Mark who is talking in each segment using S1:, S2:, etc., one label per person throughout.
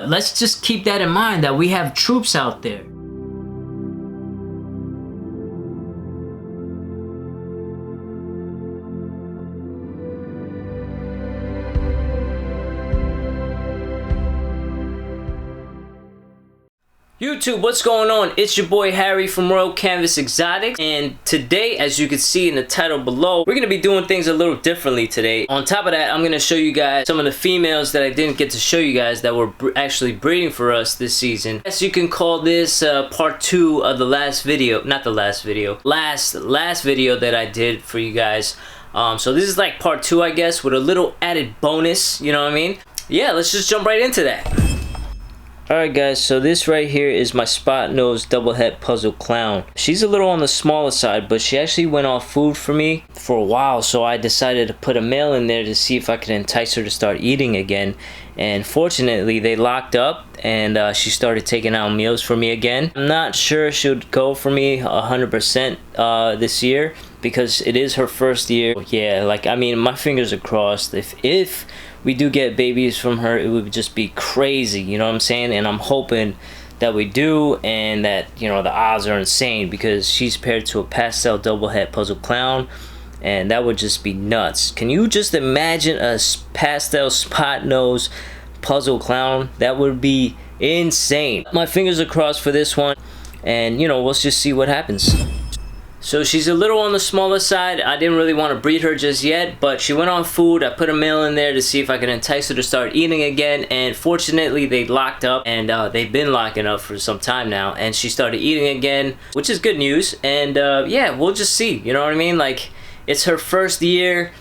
S1: let's just keep that in mind, that we have troops out there. YouTube, what's going on? It's your boy Harry from Royal Canvas Exotics, and today, as you can see in the title below, we're going to be doing things a little differently today. On top of that, I'm going to show you guys some of the females that I didn't get to show you guys that were actually breeding for us this season. As you can call this part 2 of the last video, not the last video, last video that I did for you guys. So this is like part 2, I guess, with a little added bonus, you know what I mean? Yeah, let's just jump right into that. Alright guys, so this right here is my spot nose double het puzzle clown. She's a little on the smaller side, but she actually went off food for me for a while, so I decided to put a male in there to see if I could entice her to start eating again. And fortunately, they locked up and she started taking out meals for me again. I'm not sure she would go for me 100% this year because it is her first year. Yeah, like, I mean, my fingers are crossed. If we do get babies from her, it would just be crazy, you know what I'm saying? And I'm hoping that we do, and that, you know, the odds are insane because she's paired to a pastel double het puzzle clown, and that would just be nuts. Can you just imagine a pastel spot nose puzzle clown? That would be insane. My fingers are crossed for this one, and you know, we'll just see what happens. So she's a little on the smaller side. I didn't really want to breed her just yet, but she went on food. I put a male in there to see if I could entice her to start eating again, and fortunately they locked up, and they've been locking up for some time now, and she started eating again, which is good news. And yeah, we'll just see, you know what I mean? Like, it's her first year.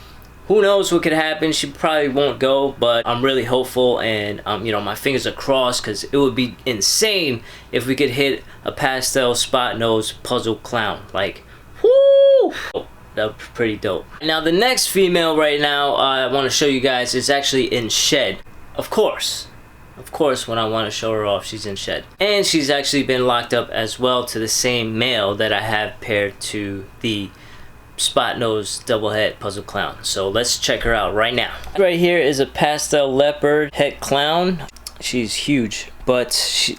S1: Who knows what could happen? She probably won't go, but I'm really hopeful, and you know, my fingers are crossed because it would be insane if we could hit a pastel spot nose puzzle clown. Like, whoo! That would be pretty dope. Now the next female right now I want to show you guys is actually in shed. Of course, when I want to show her off, she's in shed. And she's actually been locked up as well to the same male that I have paired to the spot nose double het puzzle clown. So let's check her out right now. Right here is a pastel leopard het clown. She's huge, but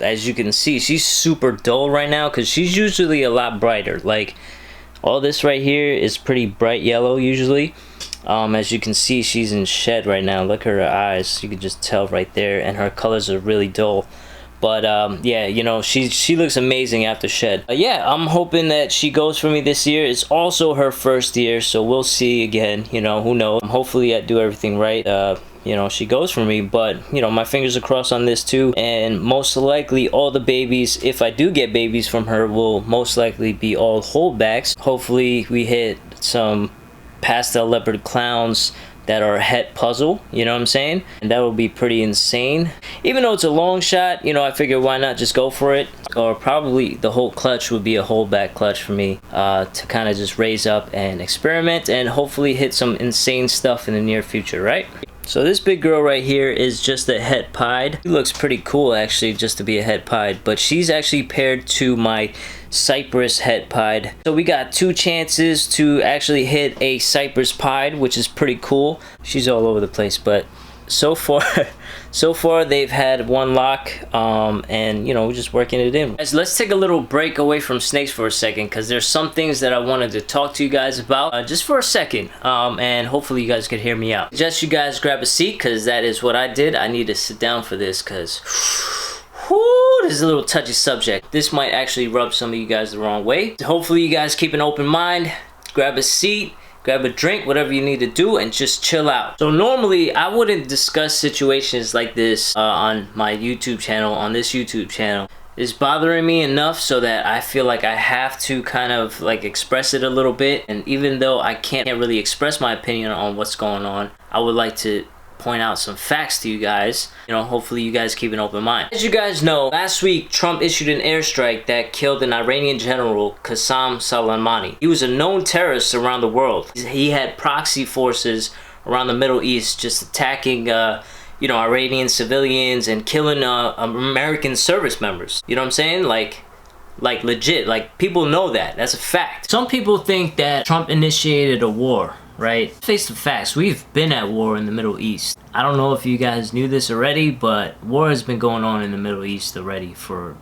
S1: as you can see, she's super dull right now because she's usually a lot brighter. Like, all this right here is pretty bright yellow usually. As you can see, she's in shed right now. Look at her eyes, you can just tell right there, and her colors are really dull. But yeah, you know, she looks amazing after shed. Yeah, I'm hoping that she goes for me this year. It's also her first year, so we'll see again, you know, who knows. Hopefully I do everything right. You know, she goes for me, but you know, my fingers are crossed on this too. And most likely all the babies, if I do get babies from her, will most likely be all holdbacks. Hopefully we hit some pastel leopard clowns that are het puzzle, you know what I'm saying? And that would be pretty insane. Even though it's a long shot, you know, I figured why not just go for it? Or probably the whole clutch would be a holdback clutch for me to kind of just raise up and experiment and hopefully hit some insane stuff in the near future, right? So this big girl right here is just a het pied. She looks pretty cool actually, just to be a het pied, but she's actually paired to my Cypress het pied. So we got 2 chances to actually hit a Cypress pied, which is pretty cool. She's all over the place, but so far they've had 1 lock, and you know, we're just working it in. Guys, let's take a little break away from snakes for a second because there's some things that I wanted to talk to you guys about just for a second, and hopefully you guys could hear me out. Just you guys grab a seat because that is what I did. I need to sit down for this because this is a little touchy subject. This might actually rub some of you guys the wrong way. Hopefully you guys keep an open mind, grab a seat, grab a drink, whatever you need to do, and just chill out. So normally I wouldn't discuss situations like this on my YouTube channel, on this YouTube channel. It's bothering me enough so that I feel like I have to kind of like express it a little bit. And even though I can't really express my opinion on what's going on, I would like to point out some facts to you guys. You know, hopefully you guys keep an open mind. As you guys know, last week Trump issued an airstrike that killed an Iranian general, Qasem Soleimani. He was a known terrorist around the world. He had proxy forces around the Middle East just attacking you know, Iranian civilians and killing American service members. You know what I'm saying? Like legit, like people know that. That's a fact. Some people think that Trump initiated a war, right? Face the facts, we've been at war in the Middle East. I don't know if you guys knew this already, but war has been going on in the Middle East already for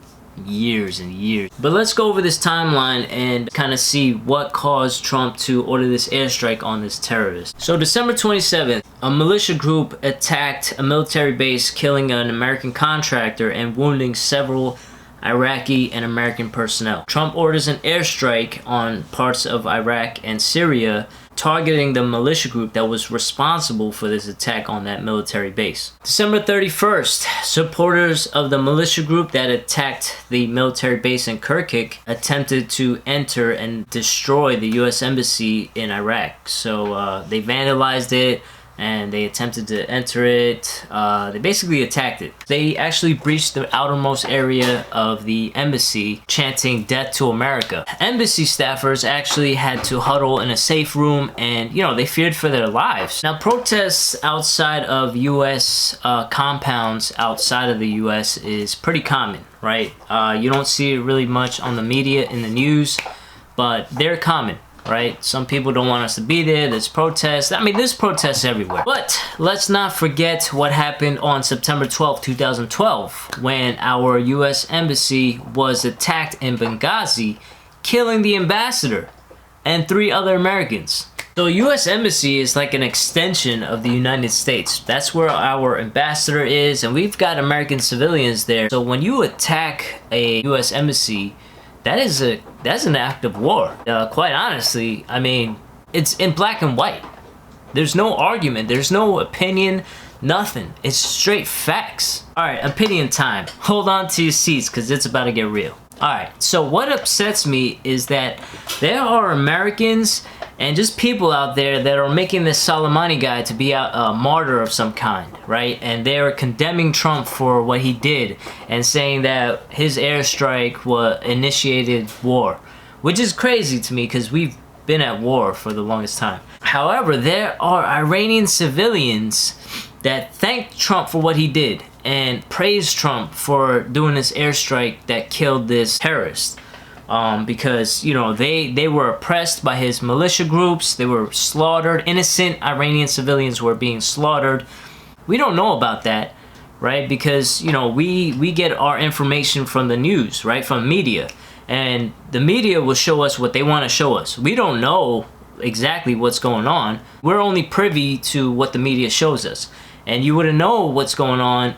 S1: years and years. But let's go over this timeline and kind of see what caused Trump to order this airstrike on this terrorist. So December 27th, a militia group attacked a military base, killing an American contractor and wounding several Iraqi and American personnel. Trump orders an airstrike on parts of Iraq and Syria, targeting the militia group that was responsible for this attack on that military base. December 31st, supporters of the militia group that attacked the military base in Kirkuk attempted to enter and destroy the U.S. Embassy in Iraq. So they vandalized it and they attempted to enter it. They basically attacked it. They actually breached the outermost area of the embassy, chanting "Death to America." Embassy staffers actually had to huddle in a safe room, and they feared for their lives. Now, protests outside of U.S. compounds outside of the U.S. is pretty common, right? You don't see it really much on the media, in the news, but they're common. Right? Some people don't want us to be there. There's protests. I mean, there's protests everywhere. But let's not forget what happened on September 12th, 2012, when our U.S. Embassy was attacked in Benghazi, killing the ambassador and 3 other Americans. So U.S. Embassy is like an extension of the United States. That's where our ambassador is, and we've got American civilians there. So when you attack a U.S. Embassy, that's an act of war. Quite honestly, I mean, it's in black and white. There's no argument. There's no opinion. Nothing. It's straight facts. All right, opinion time. Hold on to your seats because it's about to get real. All right, so what upsets me is that there are Americans and just people out there that are making this Soleimani guy to be a martyr of some kind, right? And they're condemning Trump for what he did and saying that his airstrike initiated war, which is crazy to me because we've been at war for the longest time. However, there are Iranian civilians that thank Trump for what he did and praise Trump for doing this airstrike that killed this terrorist. Because they were oppressed by his militia groups. They were slaughtered. Innocent Iranian civilians were being slaughtered. We don't know about that, right? Because we get our information from the news, right? From media, and the media will show us what they want to show us. We don't know exactly what's going on. We're only privy to what the media shows us. And you wouldn't know what's going on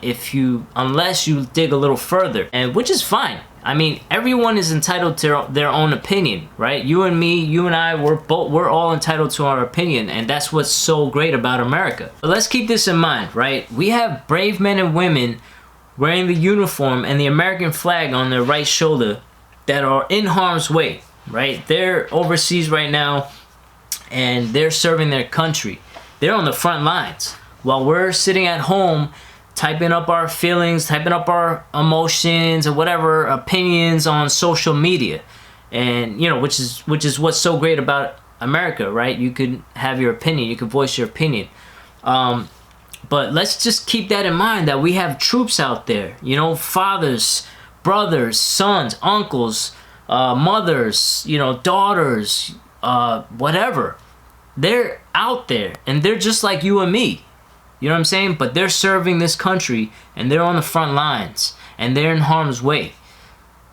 S1: unless you dig a little further, and which is fine. I mean, everyone is entitled to their own opinion, right? You and me, you and I, we're all entitled to our opinion, and that's what's so great about America. But let's keep this in mind, right? We have brave men and women wearing the uniform and the American flag on their right shoulder that are in harm's way, right? They're overseas right now, and they're serving their country. They're on the front lines. While we're sitting at home typing up our feelings, typing up our emotions or whatever opinions on social media, and which is what's so great about America, right? You can have your opinion, you can voice your opinion, but let's just keep that in mind, that we have troops out there, fathers, brothers, sons, uncles, mothers, daughters, whatever. They're out there and they're just like you and me. You know what I'm saying? But they're serving this country, and they're on the front lines, and they're in harm's way.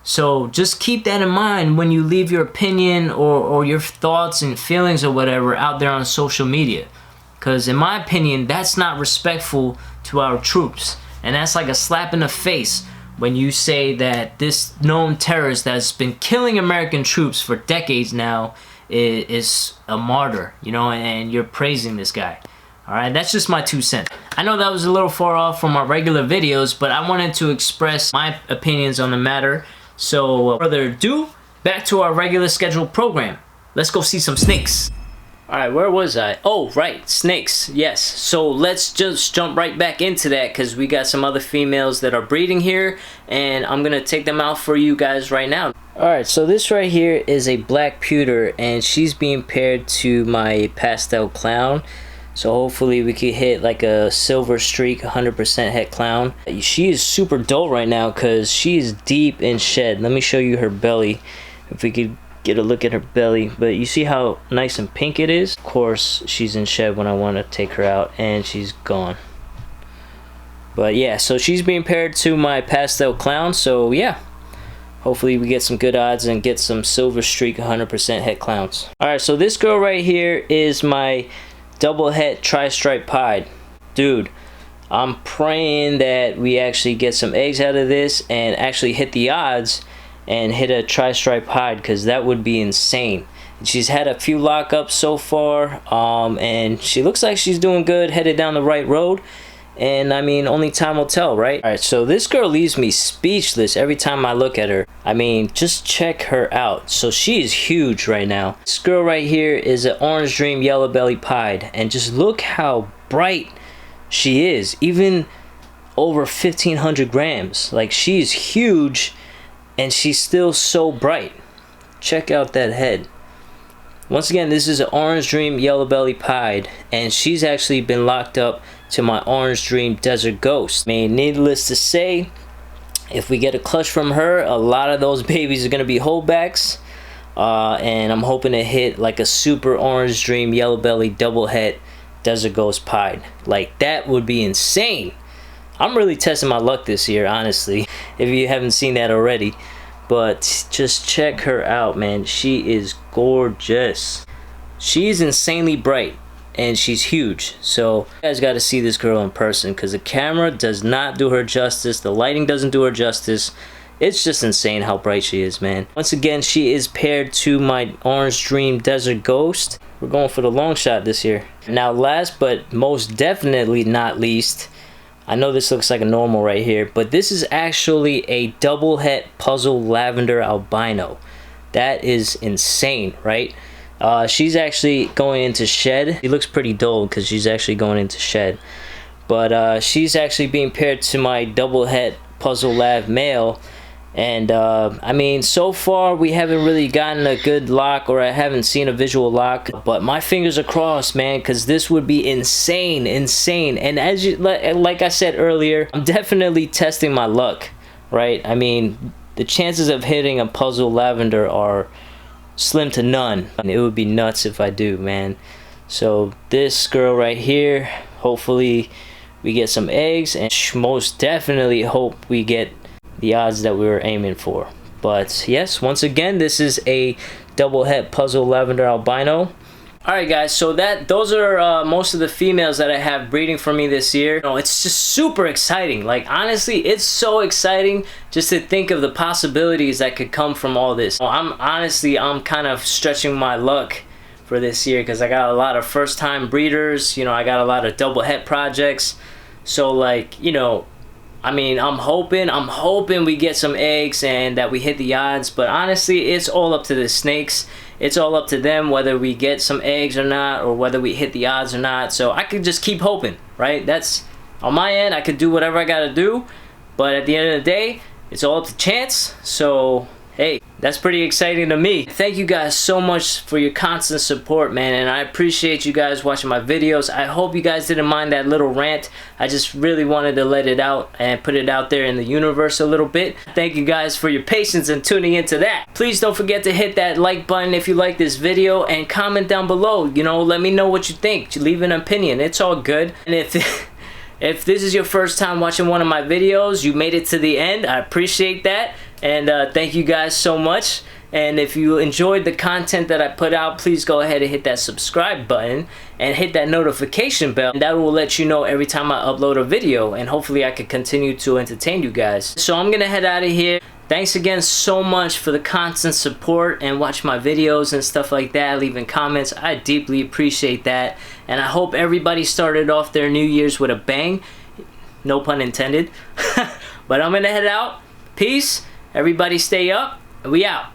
S1: So just keep that in mind when you leave your opinion or your thoughts and feelings or whatever out there on social media. Because in my opinion, that's not respectful to our troops. And that's like a slap in the face when you say that this known terrorist that's been killing American troops for decades now is a martyr, and you're praising this guy. Alright, that's just my 2 cents. I know that was a little far off from our regular videos, but I wanted to express my opinions on the matter. So, without further ado, back to our regular scheduled program. Let's go see some snakes. Alright, where was I? Oh, right, snakes, yes. So let's just jump right back into that because we got some other females that are breeding here, and I'm going to take them out for you guys right now. Alright, so this right here is a black pewter, and she's being paired to my pastel clown. So hopefully we could hit like a silver streak, 100% het clown. She is super dull right now because she is deep in shed. Let me show you her belly. If we could get a look at her belly, but you see how nice and pink it is? Of course, she's in shed when I want to take her out, and she's gone. But yeah, so she's being paired to my pastel clown, so yeah. Hopefully we get some good odds and get some silver streak 100% het clowns. Alright, so this girl right here is my double het tri-stripe pied. Dude, I'm praying that we actually get some eggs out of this and actually hit the odds and hit a tri-stripe pied, because that would be insane. She's had a few lockups so far, and she looks like she's doing good, headed down the right road. And I mean, only time will tell, right? Alright, so this girl leaves me speechless every time I look at her. I mean, just check her out. So she is huge right now. This girl right here is an Orange Dream Yellow Belly Pied, and just look how bright she is, even over 1,500 grams. Like, she's huge and she's still so bright. Check out that head. Once again, this is an Orange Dream Yellow Belly Pied, and she's actually been locked up to my Orange Dream Desert Ghost. I mean, needless to say, if we get a clutch from her, a lot of those babies are going to be holdbacks. And I'm hoping to hit like a super Orange Dream Yellow Belly double het Desert Ghost Pied. Like, that would be insane. I'm really testing my luck this year, honestly, if you haven't seen that already. But just check her out, man. She is gorgeous. She's insanely bright, and she's huge. So you guys got to see this girl in person, because the camera does not do her justice. The lighting doesn't do her justice. It's just insane how bright she is, man. Once again, she is paired to my Orange Dream Desert Ghost. We're going for the long shot this year. Now, last but most definitely not least, I know this looks like a normal right here, but this is actually a double het puzzle lavender albino. That is insane, right? She's actually going into shed. She looks pretty dull because she's actually going into shed. But she's actually being paired to my double het puzzle lav male. And I mean, so far we haven't really gotten a good lock, or I haven't seen a visual lock, but my fingers are crossed, man, because this would be insane. And as you, like I said earlier, I'm definitely testing my luck, right? I mean, the chances of hitting a puzzle lavender are slim to none. It would be nuts if I do, man. So this girl right here, hopefully we get some eggs, and most definitely hope we get the odds that we were aiming for. But yes, once again, this is a double het puzzle lavender albino. Alright guys, so those are most of the females that I have breeding for me this year. You know, it's just super exciting. Like, honestly, it's so exciting just to think of the possibilities that could come from all this. I'm kind of stretching my luck for this year, because I got a lot of first time breeders. You know, I got a lot of double het projects. So, like, you know, I mean, I'm hoping we get some eggs and that we hit the odds, but honestly, it's all up to the snakes. It's all up to them whether we get some eggs or not, or whether we hit the odds or not. So I could just keep hoping, right? That's on my end. I could do whatever I gotta do, but at the end of the day, it's all up to chance. So hey, that's pretty exciting to me. Thank you guys so much for your constant support, man, and I appreciate you guys watching my videos. I hope you guys didn't mind that little rant. I just really wanted to let it out and put it out there in the universe a little bit. Thank you guys for your patience and tuning into that. Please don't forget to hit that like button if you like this video, and comment down below. You know, let me know what you think. Leave an opinion. It's all good. And if this is your first time watching one of my videos, you made it to the end, I appreciate that. And thank you guys so much. And if you enjoyed the content that I put out, please go ahead and hit that subscribe button and hit that notification bell, and that will let you know every time I upload a video, and hopefully I can continue to entertain you guys. So I'm gonna head out of here. Thanks again so much for the constant support and watch my videos and stuff like that, leaving comments. I deeply appreciate that, and I hope everybody started off their New Year's with a bang. No pun intended. But I'm gonna head out. Peace. Everybody stay up. We out.